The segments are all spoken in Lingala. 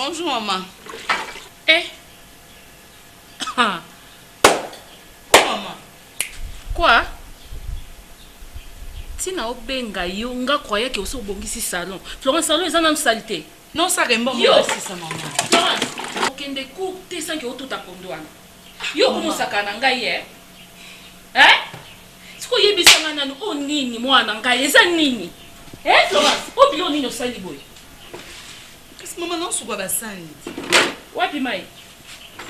Bonjour, maman. Eh? Ah. Maman. Quoi? Tina obenga yo nga croyait que au bongisi salon. Florence salon est en salité. Non, ça rembo Yo, c'est ça, maman. Florence, okende ku te sanki o tout apondwana. Yo komo sakana ngai eh? Eh? Siko yebisanga nanu o nini mwana ngai eza nini? Eh Florence, o bilo nini osali boy? Qu'est-ce que maman non souba basani? Wapi mai?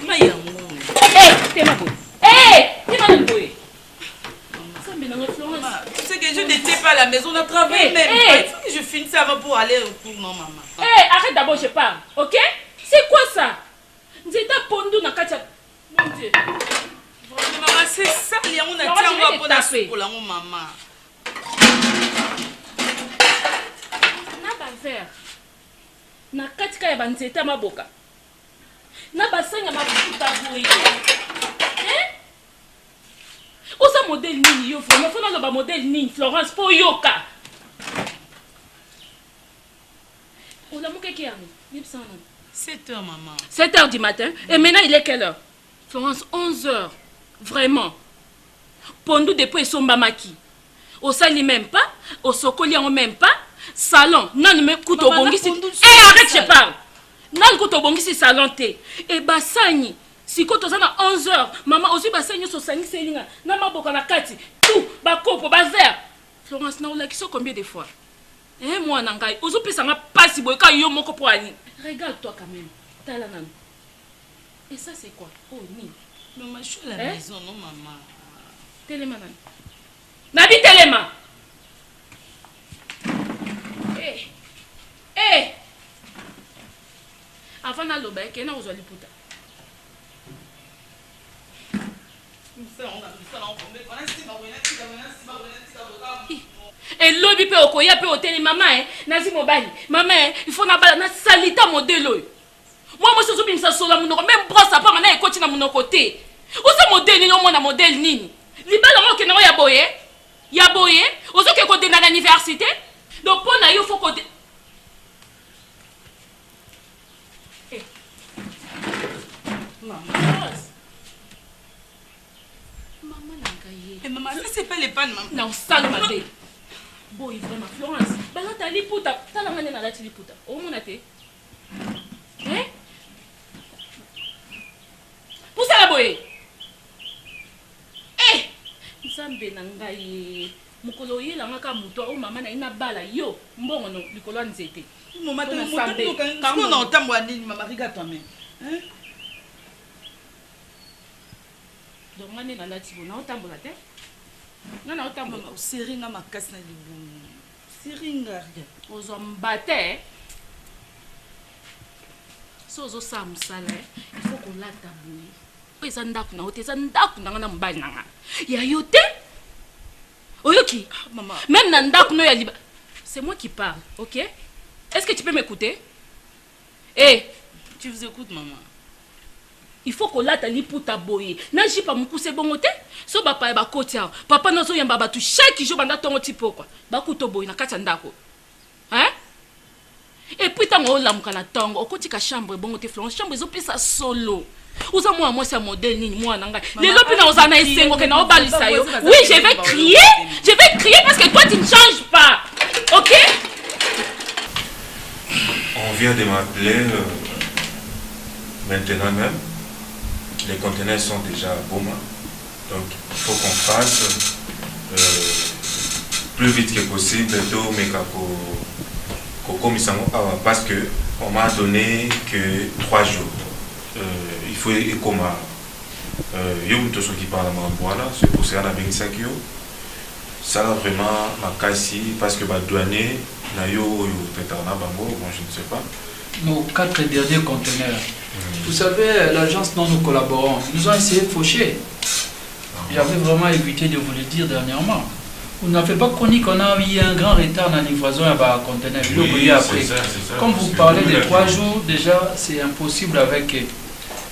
Mai ya ngone. Eh, tema boy. Eh, tema nani boy? Maman, tu sais que je n'étais pas à la maison, on a travaillé même pas. Il faut que je finisse avant pour aller au cours, non maman. Eh, arrête d'abord, je parle, ok? C'est quoi ça? Nzeta pondu na katia. Mon Dieu. Maman, c'est ça, on a dit on va pour la soupe pour la maman. Na ba verre. Na katika ya banzeta maboka. Na basanga mafuta boye. Eh? Osa modèle nini yo vraiment faut na ba modèle nini Florence pour yoka. On a mouké qui a 7 heures, maman. 7 heures du matin. Et maintenant, il est quelle heure? Florence, 11 heures. Vraiment. Pondou depuis son mamaki. Au sali même pas. Au sokoli même pas. Salon. Non, mais couteau bongisi. Eh, arrête, je parle. Non, couteau bongisi salon te. Et basani. Si quand on a 11 heures, maman aussi basani so sani selinga. Na maboka na kati. Tout. Ba kopo, ba verre. Florence, na ola kiso combien de fois? Eh, moi, nangai. Ozo pisa nga pasi boy ka yo moko po ani. Regarde-toi quand même. Tala nan. Et ça c'est quoi? Oh ni. Maman, je suis à la maison, non maman. Téléma nan. Nabi téléma. Eh. Eh. Avant na loba ke na ozali puta. Et l'obi pe okoya pe hôtel maman hein nazi mobali maman il faut na bala na salita modèle moi moi sozo bimisa sola munoko même brosse pas mana ekoti na munoko te ozo modèle ni omona modèle nini libala mo kenero ya boye ozo ke ko de na université donc pour na yo faut ko Maman, ça c'est pas les pannes, maman. Non, ça le matin. Boy, vraiment, Florence. Bah là, t'as liputa. T'as la manée dans la liputa. Oh, mon athée. Hein? Pour ça, la boy. Eh! Nzambe nangaye. Mukolo ye la ngaka muto o mama na ina bala yo. Mbongo no likolo nzete. Maman, t'as mon quand on entend moi ni maman regarde toi-même. Hein? Donc, on est dans la tibo. On a autant de la tête. Non, non, autant de la tête. Seringa ma casse na libou. Seringa regarde. Aux hommes battés. Si aux hommes salés, il faut qu'on la tabouille. Ils sont d'accord, ils sont d'accord, ils sont d'accord. Il y a yoté. Oyoki. Maman. Même dans d'accord, no yaliba. C'est moi qui parle, ok? Est-ce que tu peux m'écouter? Eh, tu vous écoutes, maman. Il faut qu'on l'attende pour taboyer. Nanji pas moukou c'est bon côté. So papa e ba kotia. Papa nozo yamba ba tu chaque jour banda tongo tipo quoi. Ba kuto boy na kati ndako. Hein? Et puis tango la mukana tongo okoti ka chambre bon côté Florence chambre zo pisa solo. Uza moi c'est modèle nini moi nanga. Les lopi na ozana esengo ke na obalisa yo. Oui, je vais crier. Je vais crier parce que toi tu ne changes pas. OK? On vient de m'appeler maintenant même. Les conteneurs sont déjà à Boma, donc il faut qu'on fasse plus vite que possible parce qu'on m'a donné que 3 jours. Il faut et comme c'est pour ça que ça vraiment ma casse parce que douanier je ne sais pas. Nos 4 derniers conteneurs. Vous savez, l'agence dont nous collaborons, nous ont essayé de faucher. J'avais vraiment évité de vous le dire dernièrement. Vous n'avez pas connu qu'on a eu un grand retard dans la livraison à un conteneur. Oui, après. Ça, comme vous parlez de 3 jours, déjà, c'est impossible avec...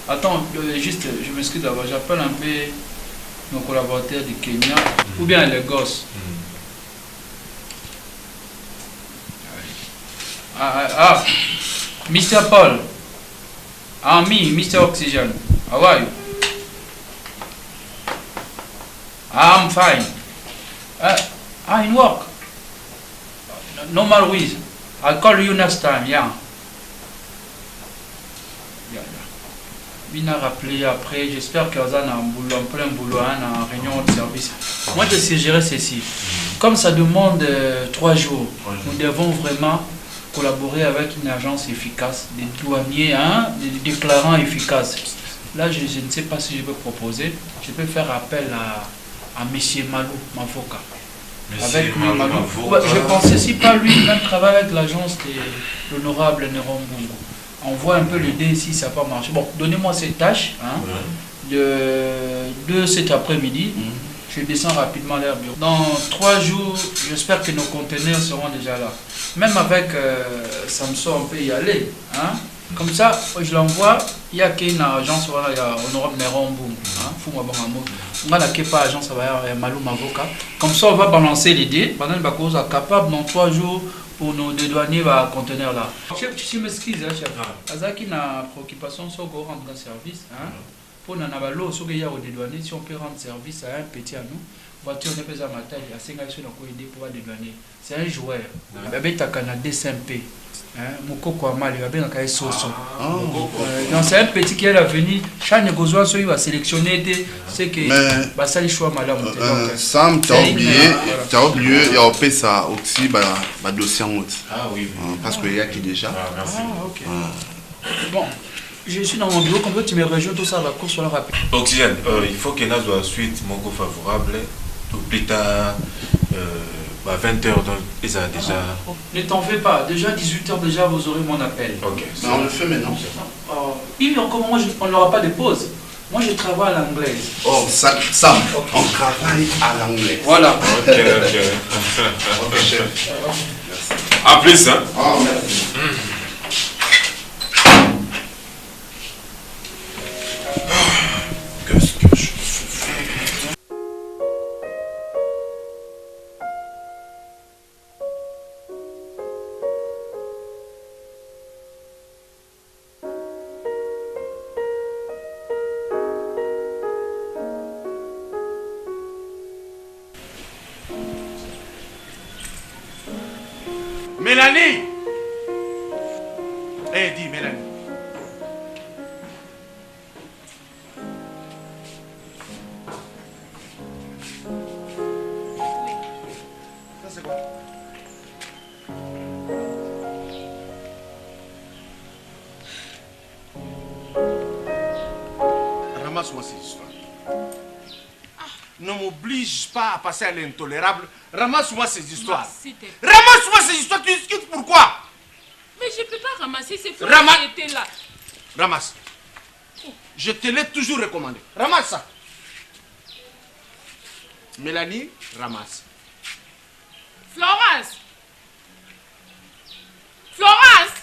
Attends, juste, je m'excuse d'abord, j'appelle un peu nos collaborateurs du Kenya, ou bien les gosses. Mr. Paul, Me, Mr. Oxygen. How are you? I'm fine. I'm in work. Normal with. I'll call you next time, yeah. Bina rappelé après, j'espère que vous avez un plein boulot, en réunion de service. Moi, je sais gérer ceci. Comme ça demande 3 jours, nous devons vraiment collaborer avec une agence efficace, des douaniers, des déclarants efficaces. Là, je ne sais pas si je peux proposer. Je peux faire appel à M. Malou, m'avocat. Avec Malou. Je pensais si pas lui, même travaille avec l'agence de l'honorable Néron Bungo. On voit un peu l'idée si ça n'a pas marché. Bon, donnez-moi cette tâche de cet après-midi. Je descends rapidement à leur bureau. Dans 3 jours, j'espère que nos conteneurs seront déjà là. Même avec Samson, on peut y aller. Comme ça, je l'envoie. Il y a qu'une agence, il y a Honorable Néron Bungo. On va pas agence, Malou Mavoka. Comme ça, on va balancer l'idée. Pendant que nous sommes capables, dans 3 jours, pour nos dédouaner va contenir là. Chef, je m'excuse, chef. Azaki na préoccupation sur qu'on rendre service. Pour nous avons sur les dédouaner, si on peut rendre service à un petit à nous, voiture n'est pas à ma taille, à 5 sur nos idées pour dédouaner. C'est un joueur. Il y a un Canada SMP. Mokoko Amal, il y a un Soso. Donc c'est un petit qui est à venir. Chaque négociation, il va sélectionner ce que ça les choix malade. Sam, tu as oublié, il y a un ça aussi, dossier en route. Ah oui. Parce qu'il y a qui déjà. Merci. Ok. Bon, je suis dans mon bureau, comme tu me rejoins, tout ça va court sur le rapide. Oxygène, il faut qu'il y ait une suite mon favorable. Au plus tard, 20h, donc ils ont déjà. Ne t'en fais pas, déjà 18h, déjà vous aurez mon appel. Ok. Mais on le fait maintenant. Oui, mais on n'aura pas de pause. Moi je travaille à l'anglaise. Oh, Sam, on travaille à l'anglais. Voilà. Ok. Ok, chef. A plus, hein. Oh, merci. Qu'est-ce que je fais? Mélanie! Dis Mélanie. Ça c'est quoi? Ramasse-moi ces histoires. Ne m'oblige pas à passer à l'intolérable. Ramasse-moi ces histoires. Ramasse-moi ces histoires. Tu discutes pourquoi? Mais je ne peux pas ramasser ces fleurs qui étaient là. Ramasse. Je te l'ai toujours recommandé. Ramasse ça. Mélanie, ramasse. Florence! Florence!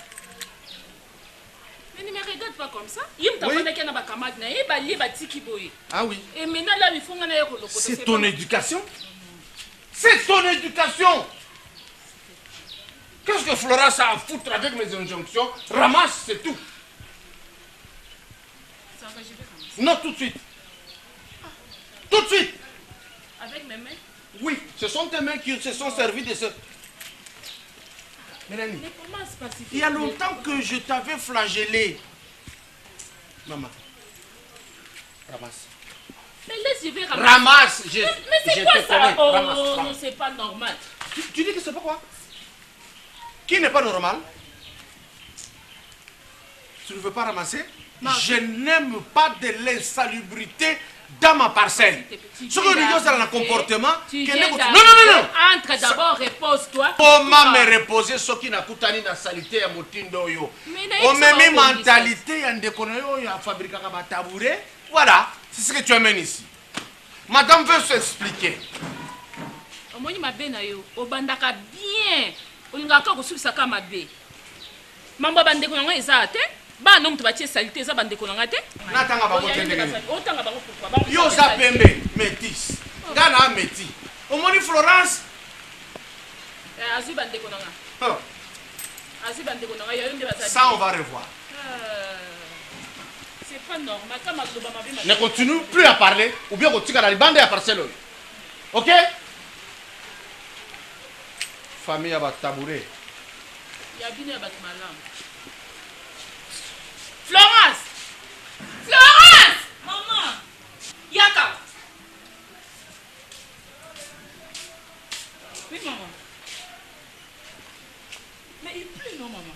Mais ne me regarde pas comme ça. Ah oui. Et maintenant, là, il faut qu'on aille au C'est ton éducation. C'est ton éducation. Qu'est-ce que Florence a à foutre avec mes injonctions? Ramasse, c'est tout. Ça va, je vais ramasser. Non, tout de suite. Tout de suite. Avec mes mains? Oui, ce sont tes mains qui se sont servies de ce... Mélanie, Mais comment se pacifier? il y a longtemps que je t'avais flagellé. Maman, ramasse. Mais laisse, je vais ramasser. Ramasse. Mais c'est je quoi te ça? connais. Oh, Ramasse, non, ramasse. c'est pas normal. Tu dis que c'est pas quoi? Qui n'est pas normal? Tu ne veux pas ramasser? Je n'aime pas de l'insalubrité dans ma parcelle. Ce que nous disons, c'est un comportement. Non. Entre d'abord, repose-toi. Comment me reposer ce qui n'a pas de salité à motindo yo? On me met mentalité à déconner à fabriquer un tabouret. Voilà, c'est ce que tu amènes ici. Madame veut s'expliquer. Moi, je m'appelle Obandaka bien. On a encore reçu ça comme abbé. Maman bande ko ngwe ezate. Ba non tu batie salité za bande ko ngate. Natanga ba kotende. Otanga ba pourquoi? Yo za pembe métis. Gana métis. Au moni Florence. Azu bande ko nga. Azu bande ko nga yo nde bazali. Ça on va revoir. pas normal. Quand ma ne continue plus à parler, ou bien tu vas bande à parcelle. Ok? Famille à tabouret. Il y a bien à malam. Florence! Florence! Maman! Yaka! Oui, maman. Mais il pleut, non, maman?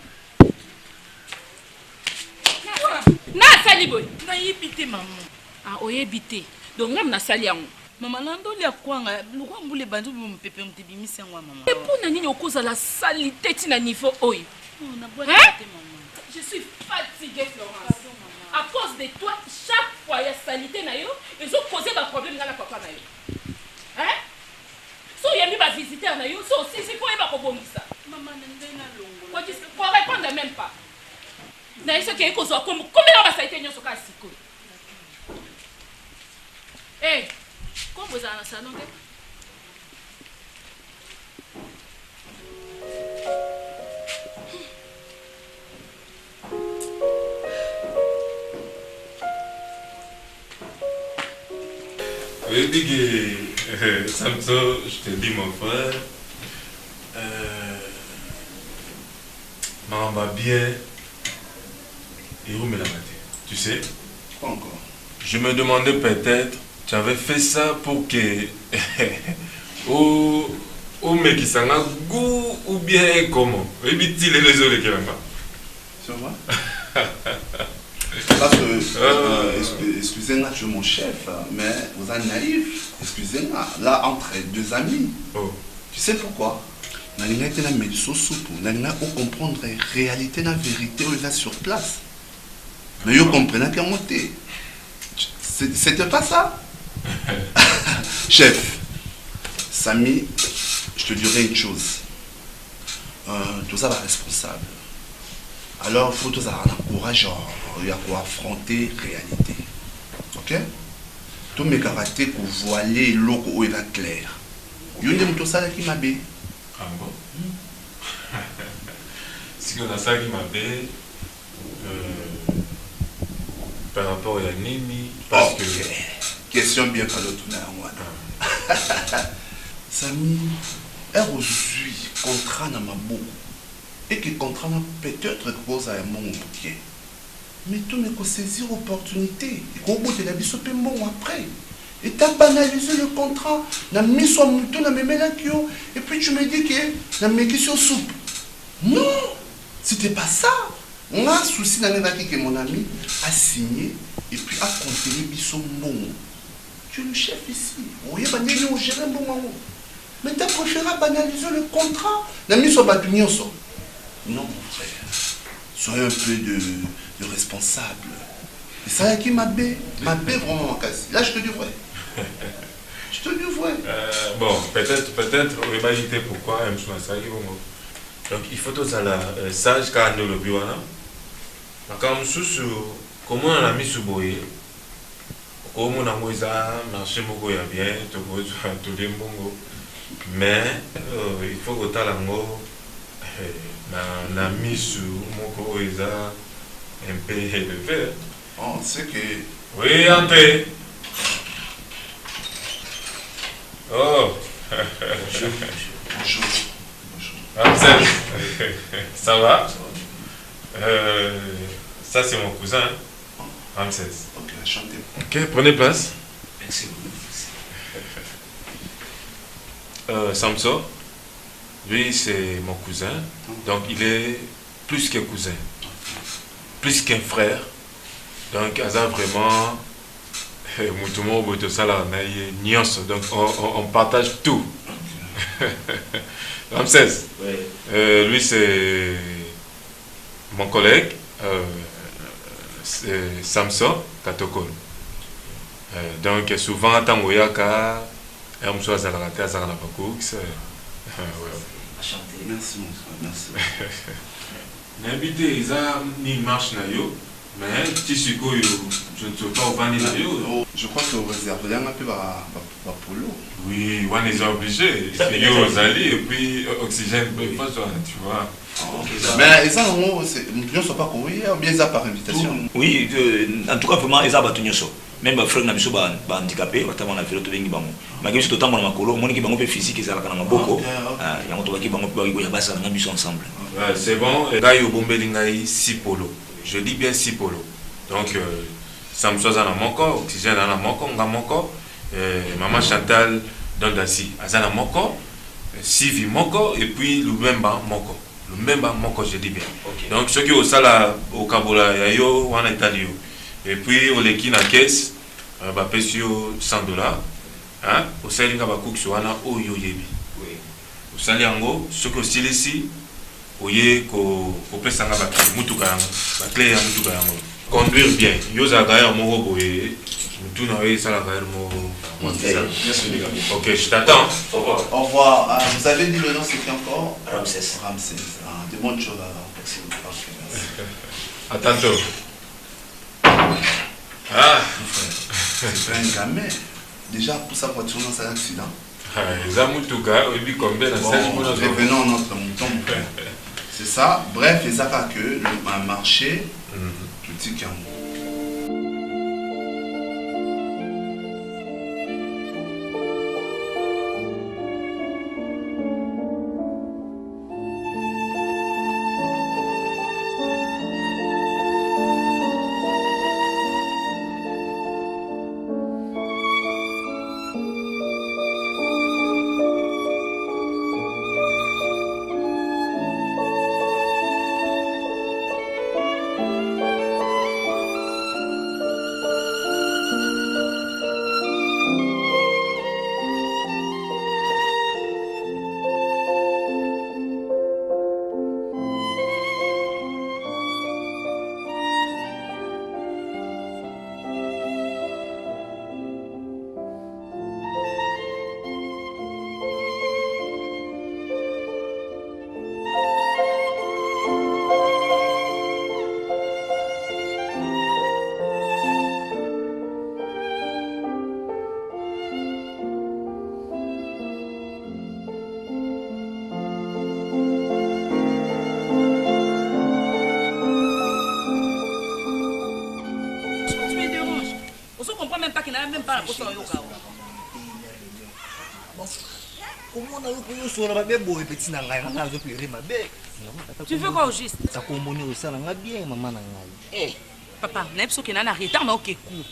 Na sali boy. Na yibite maman. Ah, oyebite. Donc ngam na sali yango. Maman nando lia kwanga, lukwa mbule bandu mpepe mtibimisi ngwa maman. Et pour nani okoza la salité tina niveau oyo. Non, na boîte Hein? maman. Je suis fatiguée, Florence. Pardon, maman. À cause de toi, chaque fois il y a salité na yo, ils ont causé un problème dans la papa na yo. Hein? Si il y a mis ma visiteur na yo, so aussi c'est pour y avoir ça. Maman nende na longo. Quoi répondre même pas. Na yeso ke ko zo comme combien va salité nyoso ka siko. Eh, comment vous en salon de? Oui, Biggie, Samson, je te dis mon frère, maman va bien et où me la matin. Tu sais? Pas encore. Je me demandais peut-être, tu avais fait ça pour que au mec qui s'en a goût ou bien comment? Oui, dit les réseaux qui là-bas. Ça va? Parce que, excusez-moi, je suis mon chef, mais vous êtes naïf. Excusez-moi, là, entre deux amis. Oh. Tu sais pourquoi? Nous avons été dans le soupe, nous avons comprendre la réalité, la vérité, on est là sur place. Mais vous comprenez qu'à monter. C'était pas ça? Chef, Samy, je te dirais une chose. Tout ça va responsable. Alors, il faut tous avoir un courage pour affronter la réalité. Ok? Tous mes caractères pour voiler l'eau où il va clair. Il y a tout ça qui m'a bé. Ah bon? Si on a ça qui m'a bé, par rapport à Nini, parce que... Question bien pas l'autre à moi. Samy, elle aujourd'hui contrat dans ma bouche. Et que contrat peut-être cause à un monde qui mais tout mais qu'on saisir l'opportunité et qu'au bout de la biseau bon après et t'as banalisé le contrat n'a mis son mouton dans mes mélakio et puis tu me dis que n'a mis question soupe non c'était pas ça on a un souci dans les que mon ami a signé et puis a compté les biseaux bon tu es le chef ici oui banaliser on gère un bon moment mais t'as préféré banaliser le contrat n'a mis son bâtonnier son. Non, mon frère. Soyez un peu de responsable. Et ça qui m'a bé vraiment cassé. Là, je te dis vrai. Je te dis vrai. Bon, peut-être, on va imaginer pourquoi un choix ça. Donc, il faut tous à la sage quand on le bureau. Quand on sous comment on a mis sous boyer. Comment on a mis ça, marché beaucoup bien, tout les mongo. Mais il faut que tu aies l'amour. On a mis sur mon corps un peu élevé. Oh, c'est que... Oui, entrez. Oh. Bonjour. Ramsès. Ça va? Ça, c'est mon cousin, Ramsès. Ok, chantez. Ok, prenez place. Merci beaucoup. Samson. Lui, c'est mon cousin, donc il est plus qu'un cousin, plus qu'un frère. Donc, il a vraiment, donc on partage tout. Ramsès, lui, c'est mon collègue, c'est Samson Katokol. Donc, souvent, quand on a un choix à la terre, à la Merci mon frère, merci. L'invité, ils ont une marche, Mais petit sucre, je ne sais pas où va aller. Je crois que vous réservez un peu pour l'eau. Oui, on est obligé. Il y a aux alliés et puis oxygène, tu vois. Mais ils ne sont pas courus ou bien ils ont par invitation? Oui, en tout cas, vraiment, ils ont battu nous. Même les frères n'ont pas handicapé, notamment la vélo, tout le monde. Mais quand je suis tout le temps dans ma colo, moi qui suis physique, ils ont beaucoup. Il y a un autre qui est ensemble. C'est bon. Là, il y a Bombelingaï 6 polos. Je dis bien 6 polos. Donc, ça me soit dans mon corps, oxygène dans mon corps, dans mon corps. Maman Chantal dans Dassi, dans mon corps. Sivi mon corps et puis le même bas mon corps. Le même bas mon corps, je dis bien. Donc, ceux qui ont ça au Kabola, il y a en Italie. Et puis, on les qui dans la caisse, on va payer sur $100. Au salaire, on va cook sur un au yoyebi. Au salaire, ceux qui ont stylé ici, oye ko pesa nga mutuka yango clé ya mutuka yango conduire bien yo za gaire mo boye mutu na we sala gaire mo OK, je t'attends. Au revoir. Vous avez dit le nom, c'est qui encore? Ramsès. Ramsès. De bonnes choses alors. Merci. À tantôt. C'est un gamin. Déjà pour sa voiture dans un accident. Za mutuka obi combien na 16 mois. Revenons à notre mouton. C'est ça. Bref, les affaires que le marché, tout dit qu'il y a Tu veux quoi au juste? Papa, n'importe qui n'a pas retard, mais ok, cool.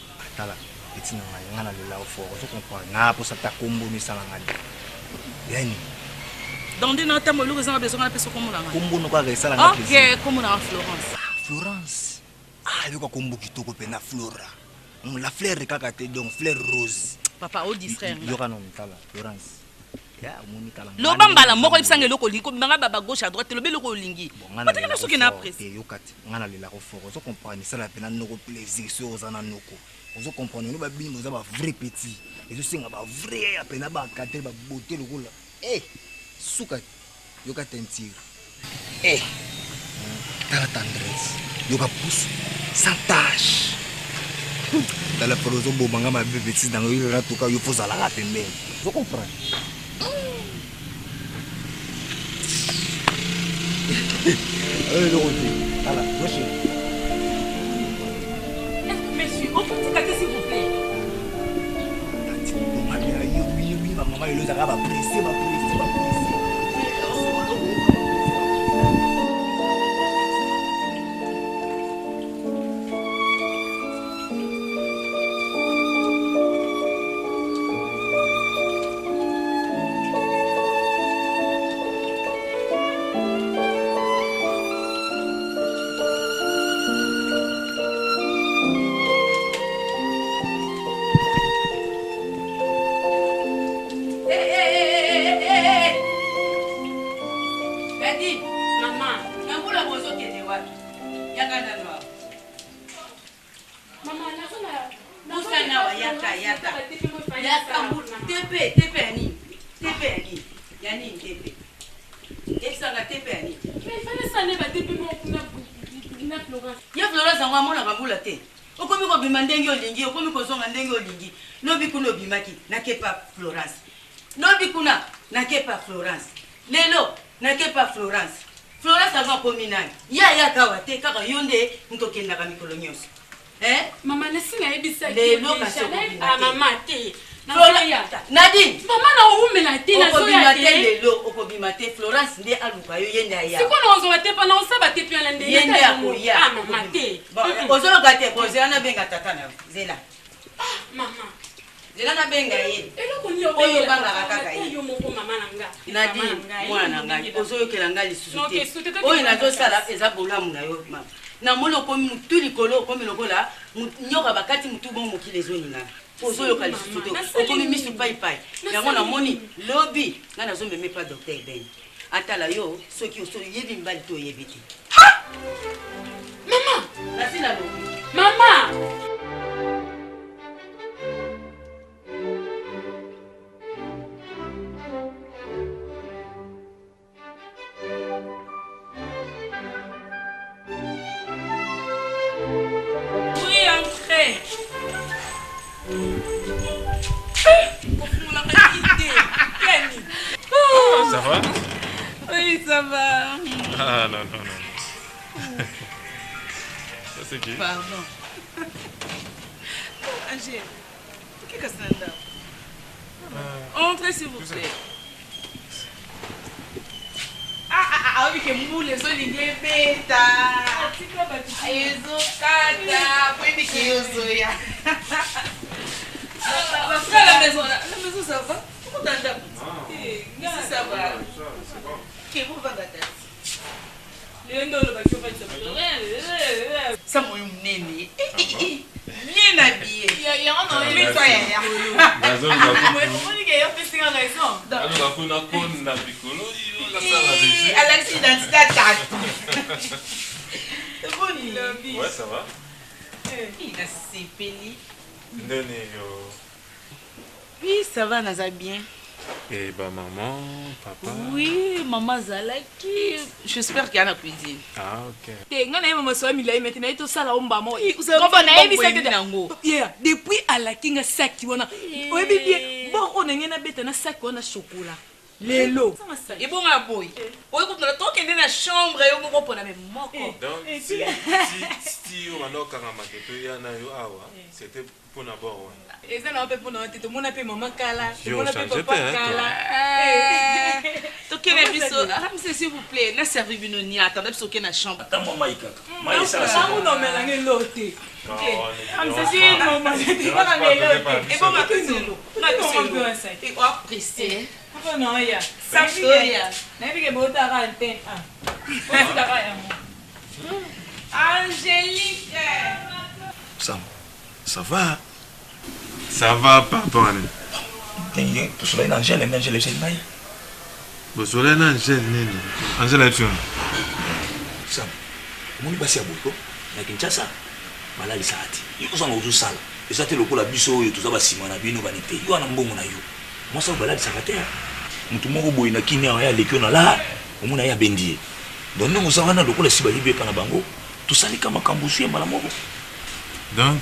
Dans des notes, moi, nous avons besoin de personne comme moi. Ok, comme on a en Florence. Florence. Ah, le quoi comme qui toko pena Flora. La fleur est donc fleur rose. Papa, au distraire. Florence. Lobambala moko ibsange loko liko mbanga baba gauche à droite lobe loko lingi. Pataka naso kina presse. Yokati ngana lela ko foko so comprendre ça la pena noko plaisir sur ozana noko. Ozo comprendre no ba bimbo za ba vrai petit. Ezo singa ba vrai apena ba kater ba beauté loko la. Suka yokati ntir. Tala tendresse. Yoka pousse sans tâche. Dans la prozo bobanga ma petit dans yo ra toka yo faut ala pembe. Vous comprenez? Monsieur, on peut te s'il vous plaît. Maman, il nous a pressé. ya Florence yango amonaka mbula te okomi kobima ndenge olingi okomi kozonga ndenge olingi lobi kuna obimaki nakepa Florence lobi kuna nakepa Florence lelo nakepa Florence yango akomi nani ya kawa te kaka yo nde ntokendaka mikolo nyonso mama nasinga yebisa lelo kasi mama te Nadine mama na umela te na okobima te lelo okobima te Florence nde aluka yo yende aya sikoyo naozwa te pana osaba te pia lende yende akoya mama te ozoloka te kozela nabenga tata na zela mama zela nabenga ye eloko oyo bangaka kaka ye yo moko mama na nga Nadine mwana na ngai ozoyokela ngai lisusu te oyo nazosala eza bolamu na yo mama namoni okomi mutu likolo okomi lokola nyoka bakati mutu bon mokili ezoningana ozoyoka lisusu te okomi misu paipai yango namoni lobi ngai nazomeme pa docteur Ben atala yo soki oyebi mbali te oyebi te mama nasila lobi mama Ça va? Oui, ça va. Ah non. Ça c'est qui? Pardon. Angèle, qu'est-ce que c'est là? Entrez s'il vous plaît. Oui, que mou les oliviers bêta. Ezokata, puis que yozoya. La maison ça va? Comment t'as ça va. Que vous va battre. Ça m'a eu néné. Bien habillé. Ouais, ça va. Il a sépeli. Oui, ça va, Naza bien. Et bah maman, papa. Oui, maman Zalaki. J'espère qu'il y a la cuisine. Ah ok. Depuis à la kinga saki wana. Oyebi bien, bon on ngena na beta na saki wana chocolat. Lelo. Et bon à boy. Oye ko na to kende na chambre yo moko pona me moko. Donc si on a kanga maketo ya na yo awa, c'était pour d'abord. Et ça n'a pas pour nous tout monde appelle maman Kala. On a papa Kala. To kene biso, Ramsey s'il vous plaît, na servi binoni attendez biso ke na chambre. Attends maman ikaka. Maman ça ça. On en met la ngelote. Ramsey si maman, tu vas la ngelote. Et bon ma kuselo. Na kuselo. Et on apprécier. Non ya. Ça vient. Na bige bota ka antenne. Angélique. Sam, ça va? Ça va, papa. Tu sois Angèle, Angèle, c'est Maï. Vous soyez Angèle, Angèle est une. Sam, mon basi aboko, na Kinshasa. Malali saati. Yo zanga uzu sala. Ezate lokola biso yo tuzaba simana bino banite. Yo ana mbongo na yo. Moi ça baladi sakatera. Mutu moko boyi na kinya ya lekyo na la. Omuna ya bendie. Donc nous ça wana lokola sibali be kana bango. Tusali kama kambusu ya mala moko. Donc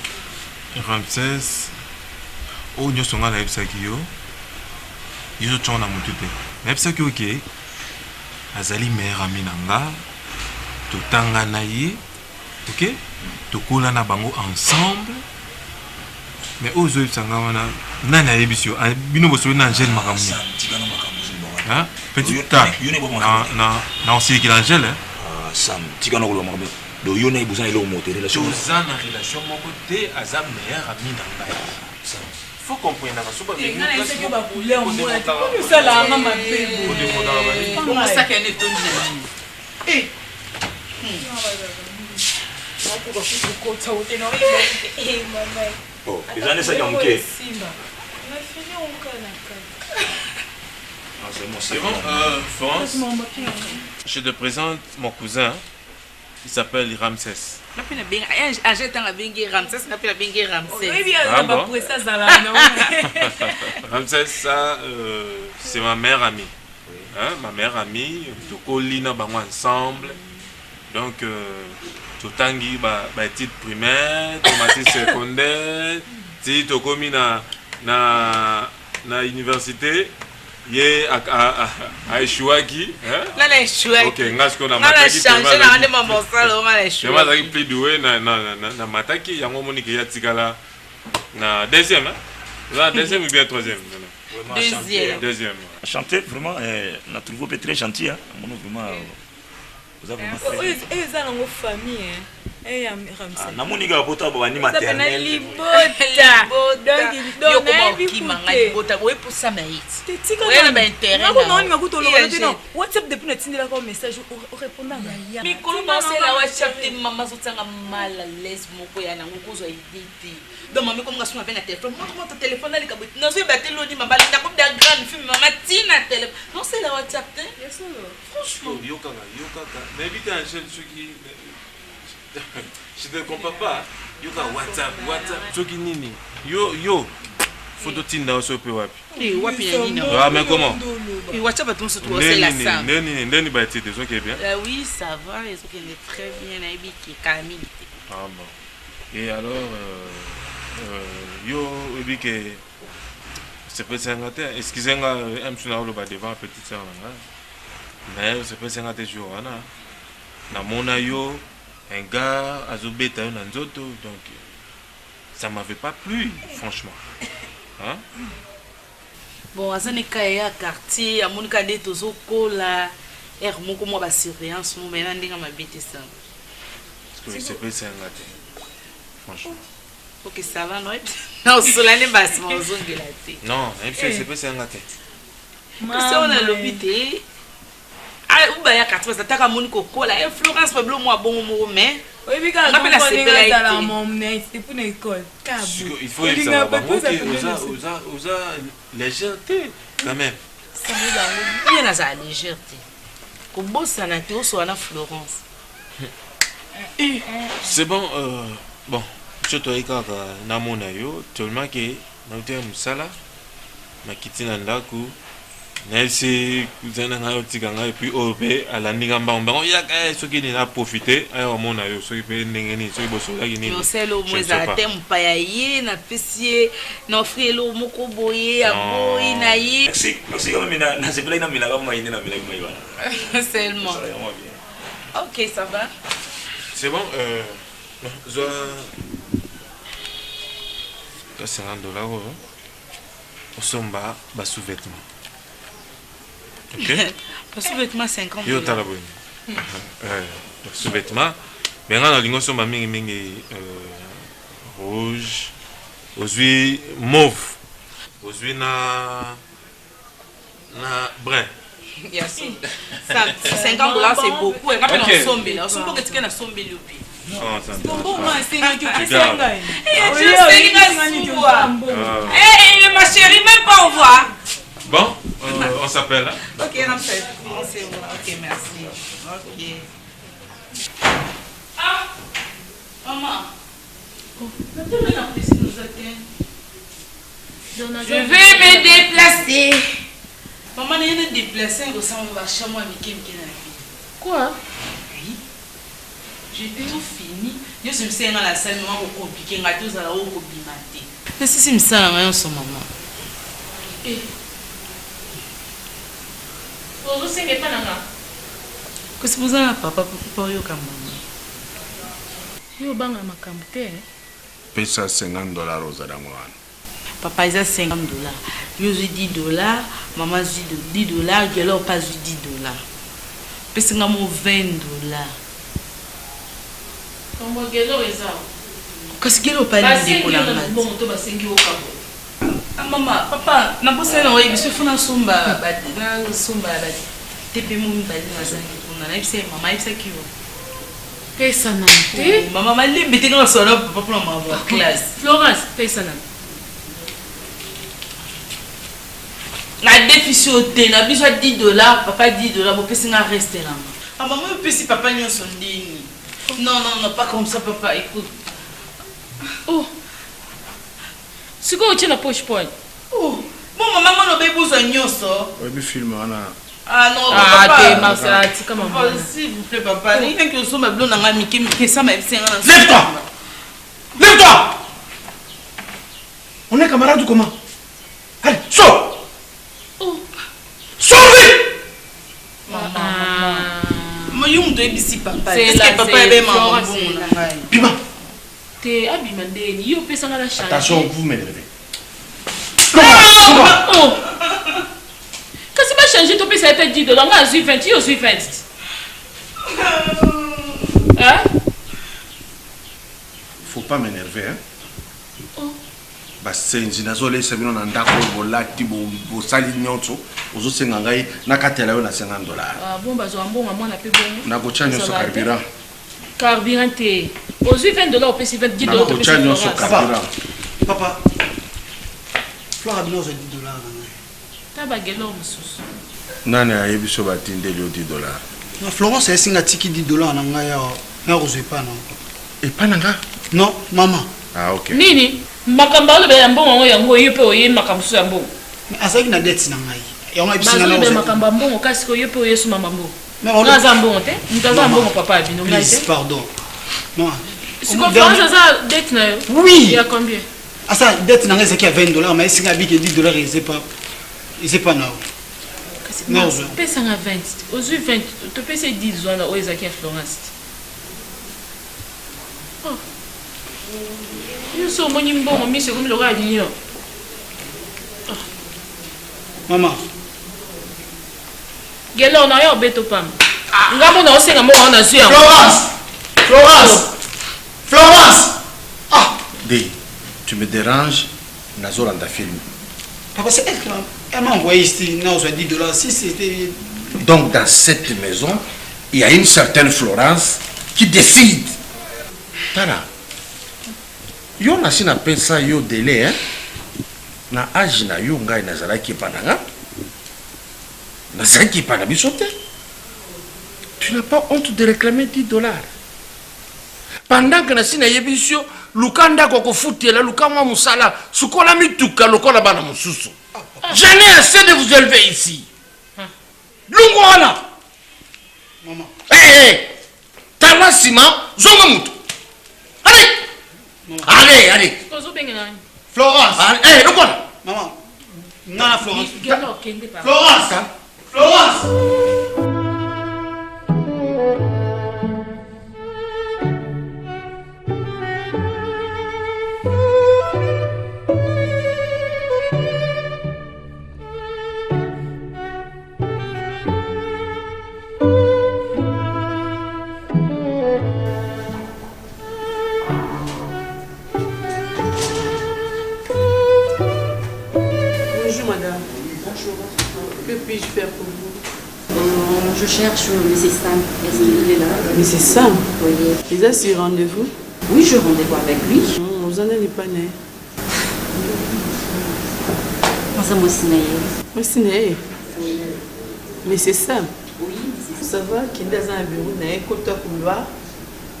Ramsès o nyoso nga na ebisaki yo yo tshona mutu te na ebisaki oke azali meilleur ami na nga totanga na ye ok tokola na bango ensemble mais ozo ebisanga wana nani ayebisi yo bino bosoli na Angèle makambo hein petit ta na osiki na Angèle Sam tika na koloba makambo do yo na ibuzana ile omote relation ozana relation moko te aza meilleur ami na nga faut comprendre que ça va venir parce que ba bouler on moi ça la maman bébé comment ça qu'elle est tonnée eh oh les années ça y a manqué c'est bon France je te présente mon cousin il s'appelle Ramsès. Ramsès, ça, c'est ma mère amie. Hein, ma mère amie, tout collina bango ensemble. Donc, totangi titre primaire tomati secondaire ti tokomi na université ye aeshuaki nana eshuaki ok nga sikoyo na mataki change na ande mamosala nga na eshuaki tema azalaki plus doué na mataki yango omonike ya tikala na deuxième deuxième ou bien troisième deuxième chanter vraiment on a trouvé très gentil hein vraiment vous avez vraiment ça dans famille namoni kaka poto abo animateur WhatsApp depuis natindela ko message o répondant mikolo basela WhatsApp te mama zotanga mal à l'aise moko ya nango kozwa idée donc mami comme ngasunga pe na téléphone moi ton téléphone ali kabot nazo bateli loni mama linda comme da grande film mama tina téléphone non c'est la WhatsApp te franchement yo kaka mais vite un seul truc qui je ne comprends pas. Yo ka WhatsApp. Soki nini? Yo. Photo tinda oso pe wapi. Wapi ya nini? Ah mais comment? WhatsApp tout ce toi c'est la ça. Ndeni ba ti deso ke bien. Oui, ça va, ils sont très bien na bi ki Camille. Ah bon. Et alors yo ebi ke c'est pas sangate. Excusez-moi, msuna lo ba devant petite sœur là. Mais c'est pas sangate jour ana. Na mona yo un gars azobeta yo na nzoto donc ça m'avait pas plu franchement hein bon azane kaya quartier amonika nde tozokola er moko mo ba surveillance mo mena ndinga mabete ça parce que c'est pas ça ngate franchement OK ça va non non solane bas mo zongela te non c'est pas ça ngate parce on a l'obité uba ya quartier parce que taka moniko kola et Florence Pablo moi bon mo mais oui bika on appelle c'est la monnaie c'est pour l'école il faut y savoir osa légèreté quand même ça me donne bien la légèreté ko bossa na te oso na Florence c'est bon bon je te regarde na mona yo tellement que na te musala makitina ndako Nasi kuzana ngayo tika ngayo puis obe ala ninga mbamba ya soki ni na profiter ayo mona yo soki pe ndengeni soki bosola ki ni yo selo mweza tempa ya ye na pesier na offrir lo moko boye ya boy na ye merci comme na c'est plein na mina comme ine na mina comme seulement OK ça va c'est bon zo $50 osomba ba sous-vêtements. OK. Sous-vêtements 50 $. Yo tala bonne. Sous-vêtements. Mais on a lingo so mingi rouge, aujourd'hui mauve. Aujourd'hui na brun. Yes. Ça $50 c'est beaucoup. Et rappelle en sombe là. Sombe que tu na sombe lopi. Oh ça. Bon moi c'est que tu sais nga. Eh ma chérie même pas au revoir. Bon, on s'appelle. OK, on s'appelle. OK, merci. OK. Ah, maman. Je vais me déplacer. Maman, il y a des déplacés au sein de la chambre avec qui quoi? Oui. J'ai tout fini. Je me suis dans la salle, maman, au compliqué, on a tous à la haut bimaté. Mais si c'est me ça, rien sur maman. Eh. Vous ne pas là. Que c'est pour ça, papa, pour yo comme maman. Yo banga makamte. Pesa $50 aux adamouan. Papa, il a $50. Yo j'ai $10, maman j'ai $10, Gelo pas $10. Pesa ngamo $20. Comment Gelo est ça? Kasi Gelo pas dit pour la maman. Bon, to ba sengi o kabo. Ah maman, papa, na bosse na oyi biso funa somba ba na somba ba tepe mu mbali na zangi kuna na ibse mama ibse kiwo. Pesa na te. Maman mali biti na solo papa pour ma classe. Florence, pesa na. Na déficit au thé, na biso $10, papa $10, bo pesi nga rester là. Ah maman pesi papa nyo sondini. Non, pas comme ça papa, écoute. Oh. C'est quoi tu na poche point? Oh, bon maman no be besoin nyoso. Oui, mais film on a Ah non, Ah, papa. t'es Marcela, comme Papa, s'il vous plaît, papa. Il y a que je sois ma blonde à Miki, ça m'a fait un. Lève-toi! Lève-toi! On est camarades ou comment? Allez, sors! Sors vite! Maman, il doit ici, papa. C'est Est-ce là, que papa c'est est maman? Florence, c'est là. Pima! T'es abimandé, ni au pesant à la charge. Attention, vous m'énervez. Oh! Quand c'est pas changé, ton PC a été dit de l'angle à 20, il y a 20. Hein? Faut pas m'énerver, hein? Basenzi nazole sabino na ndako bolati bo sali nyonso ozosenga ngai nakatela yo na $50. Ah bon bazo ambonga mwana pe bon. Na kocha nyonso carburant. Carburant te. Aux $20 au PC 20 $10 au PC. Papa. Flora bino za $10 na ngai. Tabagelo mususu. Nani ayebiso batindeli yo $10. Na Florence esinga tiki $10 na ngai ya na kozwe pa na. Et pas nanga? Non, maman. Ah OK. Nini? Makamba le be mbongo yango yepe oye makamsu ya mbongo. Azaki na dette na ngai. Yango ebisinga na na. Makamba mbongo kasi ko yepe oye suma mbongo. Mais on a mbongo te. Ntaza mbongo papa bino ngai te. Pardon. Non. Si ko France ça dette na yo? Oui. Il y a combien? Ah ça dette na ngai c'est qu'il y a $20 mais singa bi que $10 et c'est pas na. Non, pesa nga 20. Aux 20, tu pesa 10 zona o ezaki à Florence. Oh. Yo so moni mbongo mi se comme le roi dit. Maman. Gelo na yo beto pam. Ngamo na osenga mo na zu ya. Florence. Ah, Dé, tu me déranges nazolanda film. Papa c'est elle m'a envoyé ici na ozo $10 si c'était. Donc dans cette maison, il y a une certaine Florence qui décide. Tara. Yo na sina pesa yo délai hein. Na âge na yo ngai nazalaki pananga. Nazalaki pana bisote. Tu n'as pas honte de réclamer $10. Pendant que na sina yebisio lukanda ko kofutela lukama musala sukola mituka lokola bana mususu. J'en ai assez de vous élever ici. Lungwana. Maman. Eh, Tala Sima, Zongamutu. Allez, allez. Florence. Eh, Lungwana. Maman. Non, Florence. Florence. Florence. puis-je faire pour vous? Je cherche M. Sam. Est-ce qu'il est là? Mais c'est Sam? Oui. Vous êtes sur rendez-vous? Oui, je rendez-vous avec lui. Vous en allez pas né. Moi, c'est Mais c'est Sam. Oui, c'est ça. Ça va qu'il est dans un bureau, il y a un côté couloir,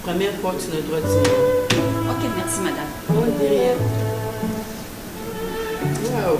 première porte sur la droite. Ok, merci madame. Oh, derrière. Wow.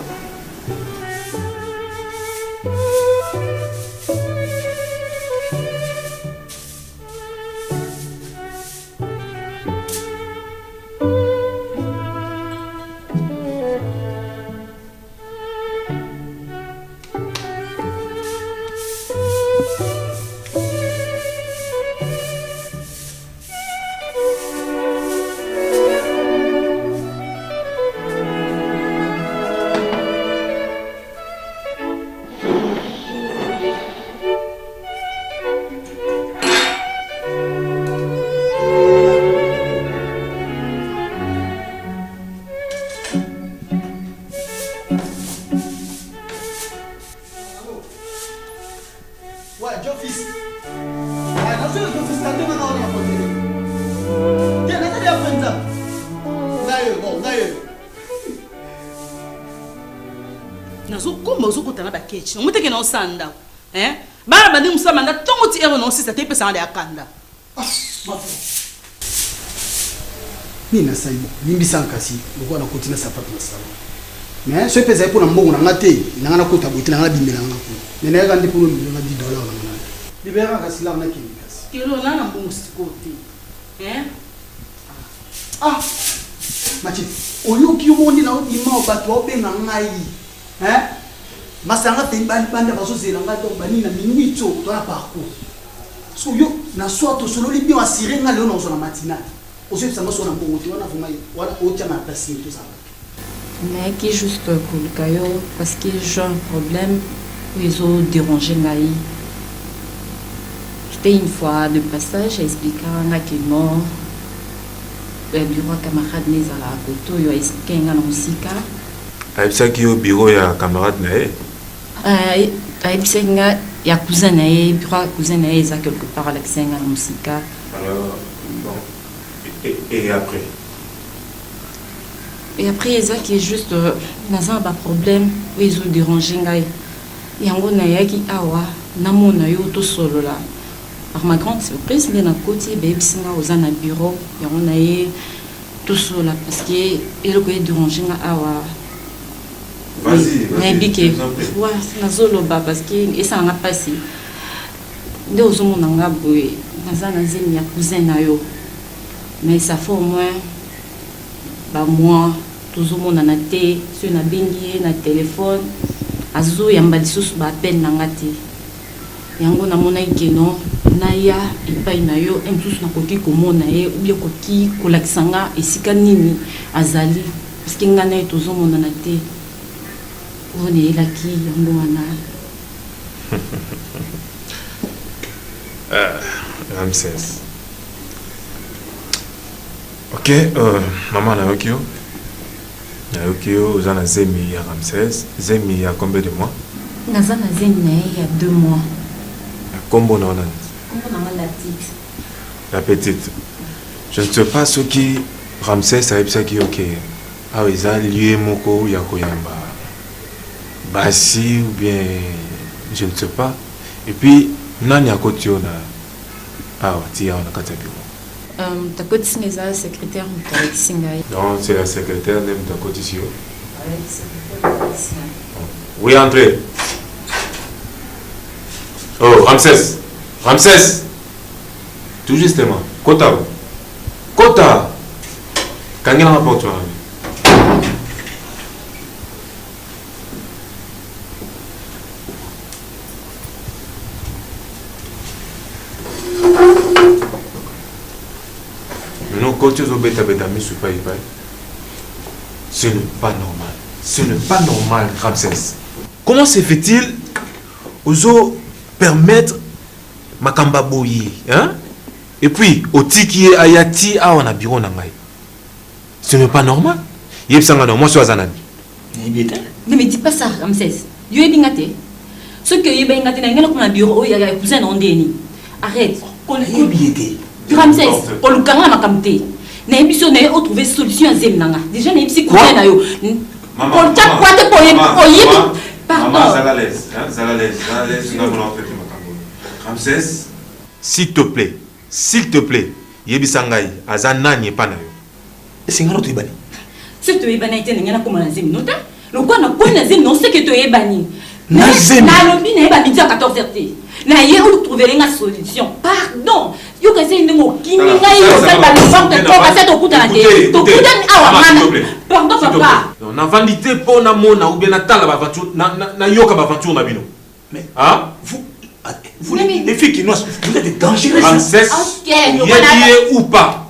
Muteke na osanda bana bandi musama na tongo ti ero no sisa te pesa ngale akanda nina saibo limbisa nkasi lokwa na kotina sapato na salon mais ce pesa pour na mbongo na ngate na ngana kota botina na bimela ngako Mais il y a $10 pour nous, libérer kasi là on a qui kilo na na bon côté hein ah machi oyo ki omoni na ima bato obenga ngai hein masanga te banda bazozela ngai to bani na minuit to na parcours so yo na soit to solo libi assuré nga leo na zo na matinale ozo tsama so na mbongo te wana vuma wana o tia na place tout ça mais qui juste pour le caillou parce que j'ai un problème où ils ont dérangé ngai. J'étais une fois de passage à expliquer que non, le bureau camarade n'est à la photo, il a expliqué un musique. C'est qui au bureau ya camarade nae? Il y a cousin nae, bureau cousin nae, ça quelque part avec un musique. Alors bon. Et après? Et après, il y a qui est juste dans un problème où ils ont dérangé ngai. Il y a un gars qui a wa namo na yo to solo là. Par ma grande surprise, il y a un côté baby singa aux an bureau, il y a un tout solo là parce que il a dérangé nga awa. Vas-y. Ouais, na solo ba parce que et ça n'a pas passé. Nde ozomo nanga boye, nazana zemi ya cousin na yo. Mais ça fait au moins ba moi toujours mon anaté sur na bengi na téléphone azo yamba lisusu ba peine na ngati yango na mona ikeno na ya ipai na yo entusu na koki komona ye ou bien koki kolakisanga esika nini azali parce que ngana toujours mon anaté on est là qui yango wana Ramsès. Ok, maman Naokio. Naokio, Zana Zemi à Ramsès. Zemi il y a combien de mois? Nazana Zemi il y a 2 mois. Combien on a? La petite. La petite. Je ne sais pas ce qui Ramsès a dit qui ok. Ah oui, ça lié moko yakoyamba. Basi ou bien je ne sais pas. Et puis nani a côté on a ah tia on a quatre bureaux. Ta côté c'est la secrétaire de Singaï. Non, c'est la secrétaire de ta côté ici. Oui, entrez. Oh, Ramsès. Ramsès. Tout justement. Kota. Kota. Quand il y a un rapport, tu ce n'est pas normal. Ce n'est pas normal, Ramsès. Comment se fait-il aux permettre Makamba Boyi, hein? Et puis, au tiki ayati a on a bureau nangai. Ce n'est pas normal. Yeb sanga non, moi je suis Azanani. Ne me dis pas ça, Ramsès. Yo est bingate. Ce que yo est bingate n'a pas bureau, il y a cousin en déni. Arrête. Ramsès, on le gagne ma camté. Na émission na o trouver solution à zemnanga. Déjà na émission cousin na yo. Pour ta quoi te pour pardon. Maman Zalalaise, hein, Zalalaise, nous avons fait Makambo. Ramsès, s'il te plaît, yebi sangai azana n'y pas na yo. C'est ngaro to ibani. C'est to ibani ite ngana comme na zem nota. Le quoi na quoi na zem non c'est que to ibani. Na zem. Na lombi na ba midi à 14h. Na ye on trouver une solution. Pardon. Yo que c'est une mo kini ngai yo fait ba le vente to ka c'est to kuta na te. To kuta awa mana. Pardon papa. On a validé pour na mona ou bien na tala ba aventure na yoka ba aventure na bino. Mais hein? Vous les filles qui nous vous êtes dangereux. Ramsès. OK, ou pas.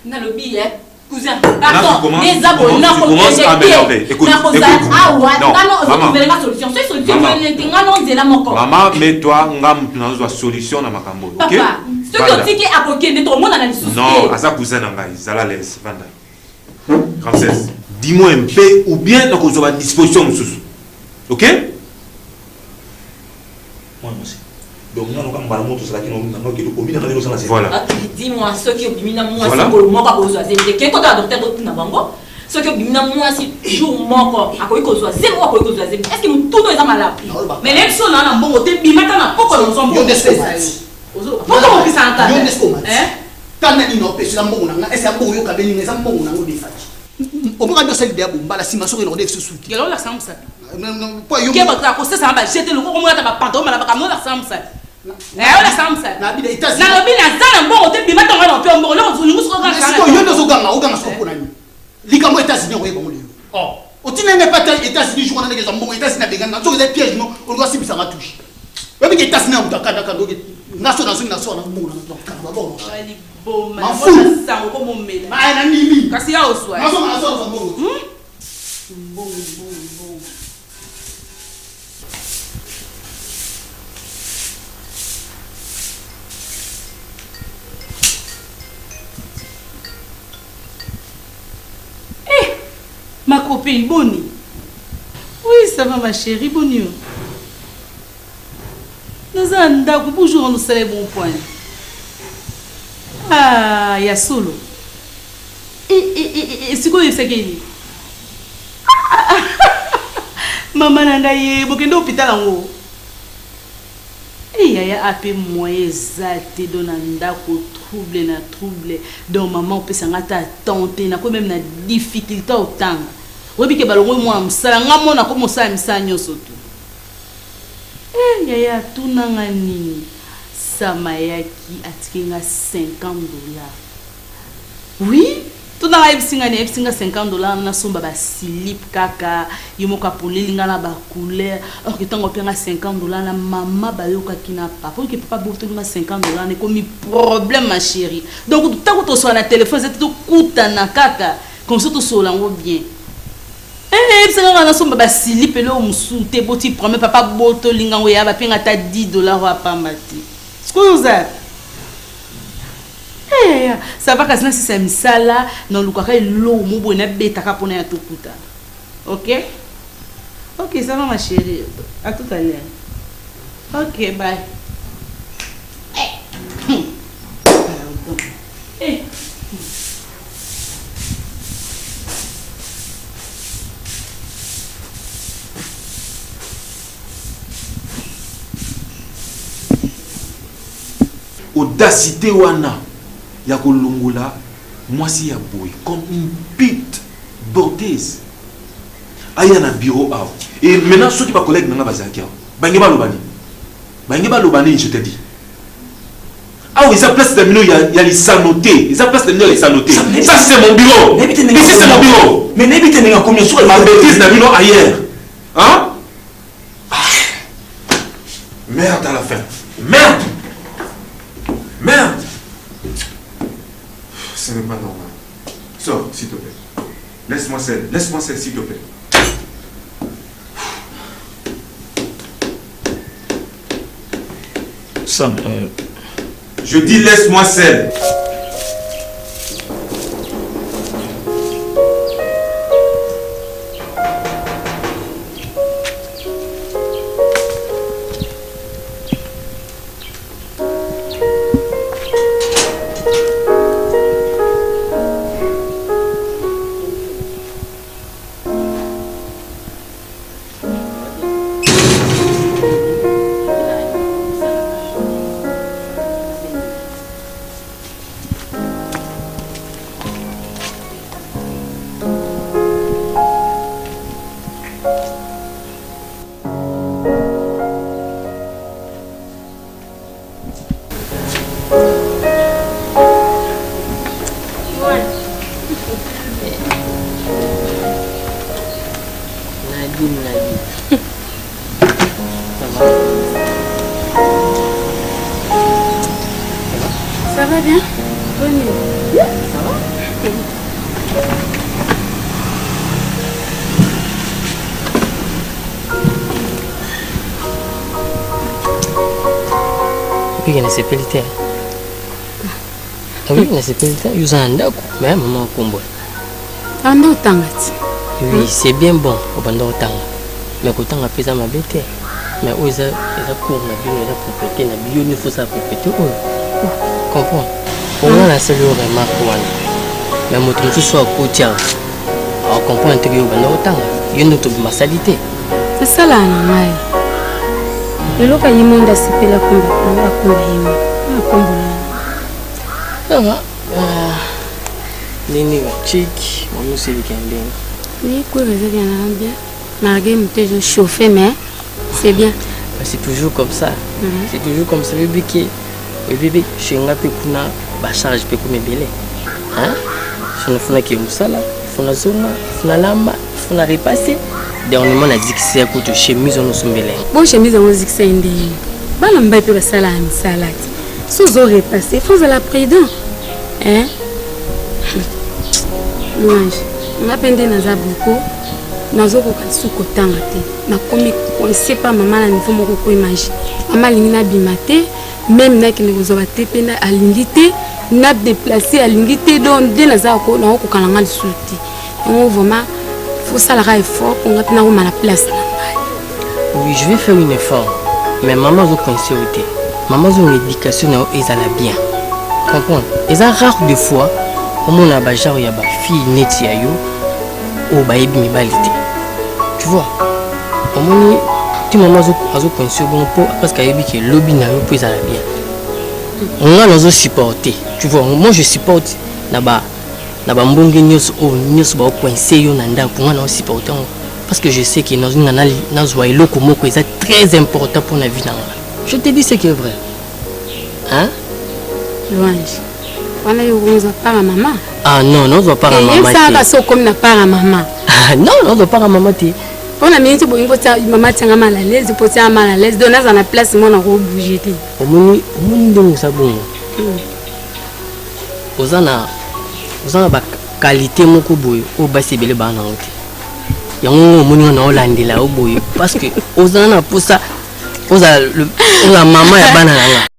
Na lobby cousin. Pardon. Les abonnés na écoute. Maman, mets-toi ngam solution na makambo. OK? Papa, ce que tu as apporté de ton monde analyse. Non, asa cousin ngai, Zalalaise, vanda. Ramsès, dis-moi un peu ou bien na ko à disposition mususu. OK? Moi aussi. Donc nous allons voir moto ça qui nous qui combine avec nous ça. Voilà. Dis-moi ce qui obimina moi c'est pour moi pas besoin de que quand docteur na bango ce qui obimina moi c'est jour moko akoyi kozwa zéro akoyi kozwa zéro est-ce que nous tout est malade mais les choses là na bango te bimata na poko nous sommes yo descomati pourquoi on dit ça yo descomati kana ni no pesi na mbongo na est-ce que mbongo yo kabeli ngeza mbongo na ngo defaki oboka ndo sel dia bomba la simaso ke no de susuki gelo la samsa Qui va te causer ça va jeter le comment tu vas pantalon mais la pas la samsa. La samsa. Na bi États-Unis. Na bi na zana bon hotel bi matonga na pe mbolo nous so ga ça. Yo ndo zo ganga so ko nani. Likambo États-Unis ko yebo mulio. Oh. Otina ne pas États-Unis je connais que mbongo États-Unis na bengana so les pièges non on doit subir ça va toucher. Wewe que États-Unis na utakanda kando naso na mbongo na kamba bon. Ali bon ma ça ko mo mele. Ma na nini. Kasi ya oswa. Naso na mbongo. Bon. Ma copine, Bonnie. Oui, ça va ma chérie, Bonnie. Nous avons bonjour, nous sommes bon point. Ah, il y a solo. Et c'est quoi ça qui maman nanda ye bokendo hôpital ngo. Et yaya appelé moi exacté donanda ko trouble donc maman peut s'angata tenter na ko même na difficulté autant. Obi ke balongo moi msala ngamona ko mosala misanyo soto. Yaya tunanga nini samayaki atikinga $50. Oui, tout dans la $50 na somba ba slip kaka yomoka polelinga na ba couleur or que tango penga $50 na mama ba yoka kina papa que papa bouffe nga $50 ne comme problème ma chérie donc tout temps que tu sois na téléphone c'est tout kuta na kaka comme ça tout sola ngo bien singa na somba ba slip le musu te boti promet papa boto linga ngo ya ba penga ta $10 wa pambati scusa. Ça va casser si c'est misala non le quoi l'eau mon bon bêta capone à tout puta. OK? OK, ça va ma chérie. À tout à l'heure. OK, bye. Eh. Audacité wana. Ya kolongola moi si ya boy comme une pute bordeuse aya na bureau a et maintenant ceux qui pas collègue nanga bazaki bangeba lobani je te dis ah oui ça place de mino il y a les sanotés ça place de mino les sanotés ça c'est mon bureau ici c'est mon bureau mais n'habite n'enga combien sur ma bêtise na mino ailleurs hein merde à la fin merde ce n'est pas normal. Sors, s'il te plaît. Laisse-moi celle, s'il te plaît. Sam, je dis laisse-moi celle. Ça va bien? Bonne nuit. Ça va? Piga na sepelite. Abi na sepelite yuzanda ko mais maman kombo. Ando tangati. Oui, c'est bien bon au bando tanga. Mais ko tanga pesa mabete. Mais oza ko na bio na propriété na bio ni faut sa propriété. Comprends? Pour moi la seule remarque mais moto musu so ko tia. On comprend que yo bando tanga. Yo ndo to masalité. C'est ça là ngai. Eloka yimonda sipela kumba yima akombola nini wa chick mami sili kende ni kwa rezali na bien Malgré mon je chauffé, mais c'est bien. C'est toujours comme ça. C'est toujours comme ça. Bébé qui bébé chez nga pe kuna ba charge pe comme belé. Hein? Je ne fais que musala, je fais zona, je fais lamba, je fais repasser. Dernièrement on a dit que c'est à côté de chemise on nous belé. Bon chemise on dit que c'est indi. Ba lamba pe ba sala salade. Sous au repasser, faut la prudent. Hein? Mange. Ma pende na za beaucoup. Nazo ko katsu ko tanga te. Na komi ko sait pas maman na niveau moko ko imagine. Maman lingina bimate, même na ki ngo zoba te pena alingité, na déplacer alingité donc de na za ko na ko kalanga lisuti. On vraiment faut ça la effort pour ngati na ko na place na ngai. Oui, je vais faire un effort. Mais maman zo consulter. Maman zo éducation na ezala bien. Comprendre? Eza rare de fois on a ba genre ya ba fille neti ya yo o ba yebi mibalite. Tu vois, on tu maman azo penser bon parce qu'il y a que lobby na yo pour ça bien. On a nous supporter. Tu vois, moi je supporte là-bas mbonge nyos ba coincé yo na nda pour on supporter parce que je sais que dans une analyse eloko moko c'est très important pour la vie na. Je te dis ce qui est vrai. Hein? Louange. Voilà yo on pas à maman. Ah non, non, on va pas à maman. Et ça va so comme na pas à maman. Non, non, on va pas à maman ti. On a mis tu bon maman tient mal à l'aise, pour tient mal à l'aise, donner dans la place mon en bouger ti. Omoni ndongo sa bon. Ozana ba qualité moko boy o ba sebele ba na oti. Yango omoni na olandela o boy parce que ozana pour ça oza maman ya bana nga.